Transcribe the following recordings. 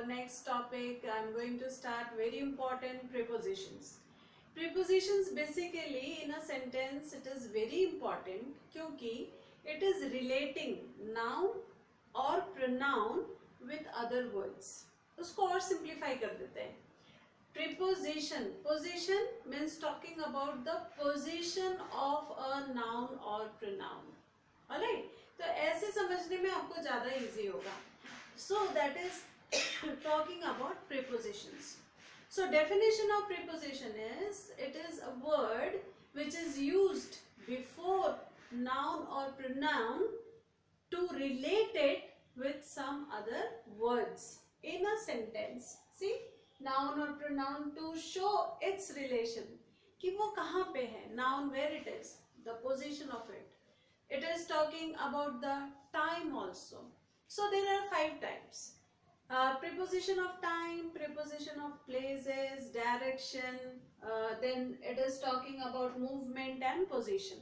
next topic. I'm going to start very important prepositions. Prepositions basically in a sentence it is very important क्योंकि it is relating noun or pronoun with other words. उसको और simplify कर देते हैं. Preposition. Position means talking about the position of a noun or pronoun. Alright? तो ऐसे समझने में आपको ज़्यादा easy होगा. So that is talking about prepositions. So definition of preposition is it is a word which is used before noun or pronoun to relate it with some other words in a sentence. See, noun or pronoun to show its relation कि वो कहाँ पे है, noun where it is, the position of it. It is talking about the time also. So there are 5 types. Preposition of time, preposition of places, direction, then it is talking about movement and position.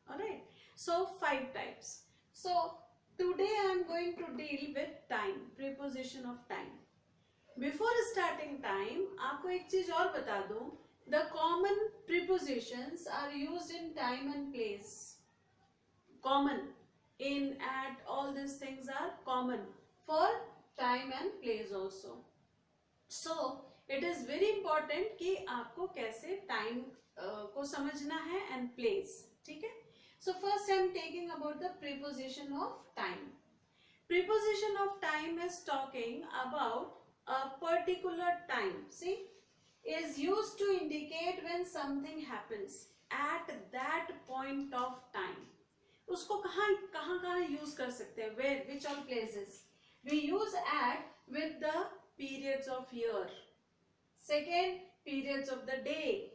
Alright, so 5 types. So today I am going to deal with time, preposition of time. Before starting time, आपको एक चीज और बता दूं, the common prepositions are used in time and place. Common, in, at, all these things are common for time and place also. So it is very important कि आपको कैसे time को समझना है and place. ठीक है? So first I am taking about the preposition of time. Preposition of time is talking about a particular time. See, is used to indicate when something happens at that point of time. उसको कहाँ use कर सकते हैं? Where, which all places? We use at with the periods of year. Second, periods of the day,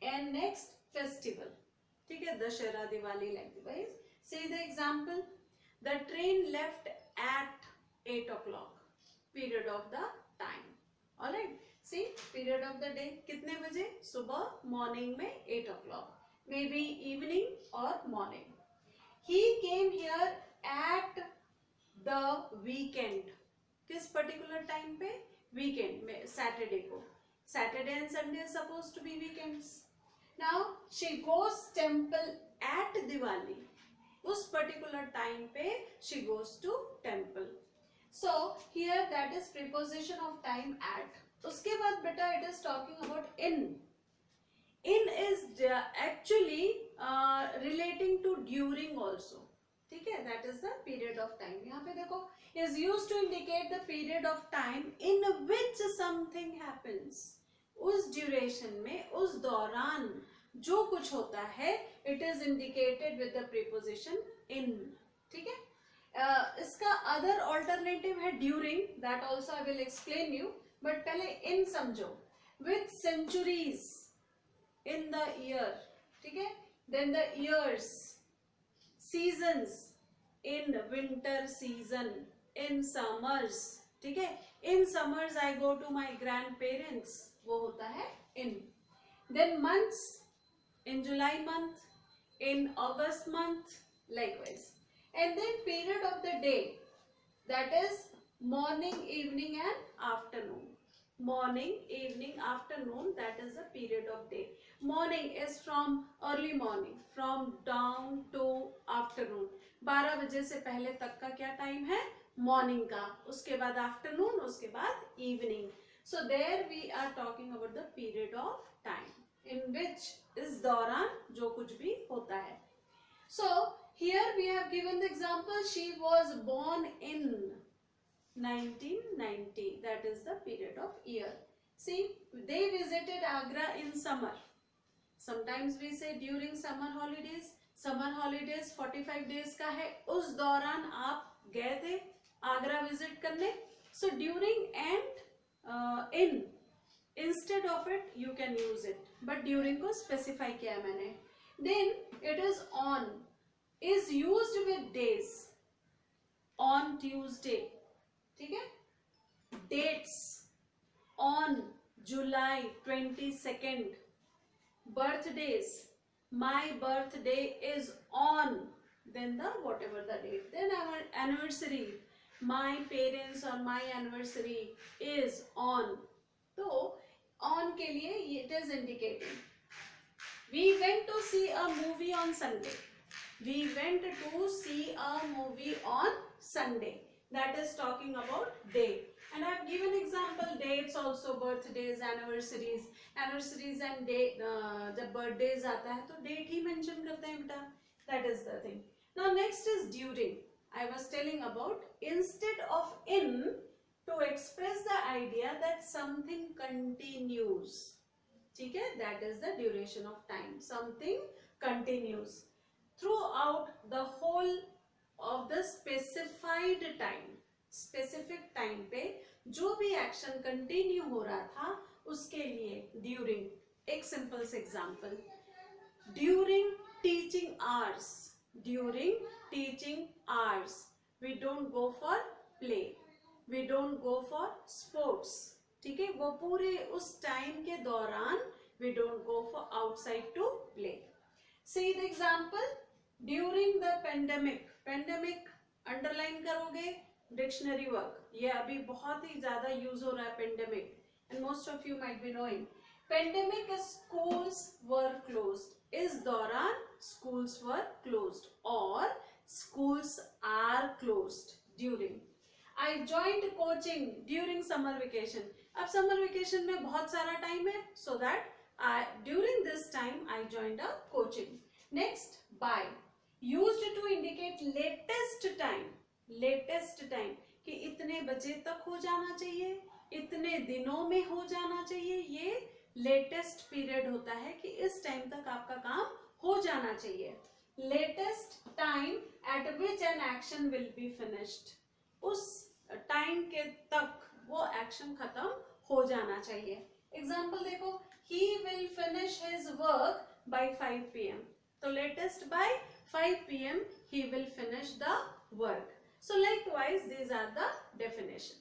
and next festival. ठीक है? Dussehra, Diwali, likewise. Say the example. The train left at 8 o'clock. Period of the time. Alright. See, period of the day. कितने बजे? सुबह morning में 8 o'clock. Maybe evening or morning. He came here at the weekend. किस particular time पे? Weekend में, Saturday को. Saturday and Sunday are supposed to be weekends. Now she goes temple at Diwali. उस particular time पे she goes to temple. So here that is preposition of time at. उसके बाद बेटा it is talking about in. In is actually relating to during also. ठीक है? That is the period of time. यहाँ पे देखो is used to indicate the period of time in which something happens. उस duration में, उस दौरान जो कुछ होता है it is indicated with the preposition in. ठीक है? इसका other alternative है during. That also I will explain you. But पहले in समझो. With centuries in the year. ठीक है? Then the years, seasons, in winter season, in summers. ठीक है? In summers I go to my grandparents. वो होता है in. Then months, in July month, in August month, likewise. And then period of the day, that is morning, evening and afternoon. Morning, evening, afternoon, that is the period of day. Morning is from early morning, from dawn to afternoon. 12 बजे से पहले तक का क्या time है? Morning का. उसके बाद आफ्टरनून, उसके बाद evening. So there we are talking about the period of time in which इस दौरान जो कुछ भी होता है. So here we have given the example. She was born in 1990. That is the period of year. See, they visited Agra in summer. Sometimes we say during summer holidays. Summer holidays 45 days का है. उस दौरान आप गए थे Agra visit करने. So during and in, instead of it you can use it. But during को specify किया है मैंने. Then it is on. Is used with days. On Tuesday. ठीक है? Dates on July 22nd. Birthdays. My birthday is on. Then the whatever the date. Then our anniversary. my parents or my anniversary is on, तो on के लिए it is indicating. We went to see a movie on Sunday. We went to see a movie on Sunday. That is talking about day. And I have given example dates also, birthdays, anniversaries. Anniversaries and day, जब birthdays आता है तो date ही mention करते हैं बेटा. That is the thing. Now next is during. I was telling about instead of in, to express the idea that something continues. ठीक है, that is the duration of time. Something continues throughout the whole of the specified time. Specific time पे जो भी action continue हो रहा था उसके लिए during. एक simple से example. During teaching hours. During teaching hours. We don't go for play. We don't go for sports. ठीक है, वो पूरे उस टाइम के दौरान we don't go for outside to play. See the example. During the pandemic. Pandemic underline करोगे dictionary work. ये अभी बहुत ही ज़्यादा use हो रहा है pandemic. And most of you might be knowing. Pandemic schools were closed. इस दौरान schools were closed or schools are closed during. I joined coaching during summer vacation. अब summer vacation में बहुत सारा time है, so that during this time I joined a coaching. Next, by. Used to indicate latest time. Latest time कि इतने बजे तक हो जाना चाहिए, इतने दिनों में हो जाना चाहिए. ये latest period होता है कि इस time तक आपका काम हो जाना चाहिए. Latest time at which an action will be finished. उस टाइम के तक वो एक्शन खत्म हो जाना चाहिए. एग्जाम्पल देखो, he will finish his work by 5 PM. तो latest by 5 PM he will finish the work. So likewise these are the definition.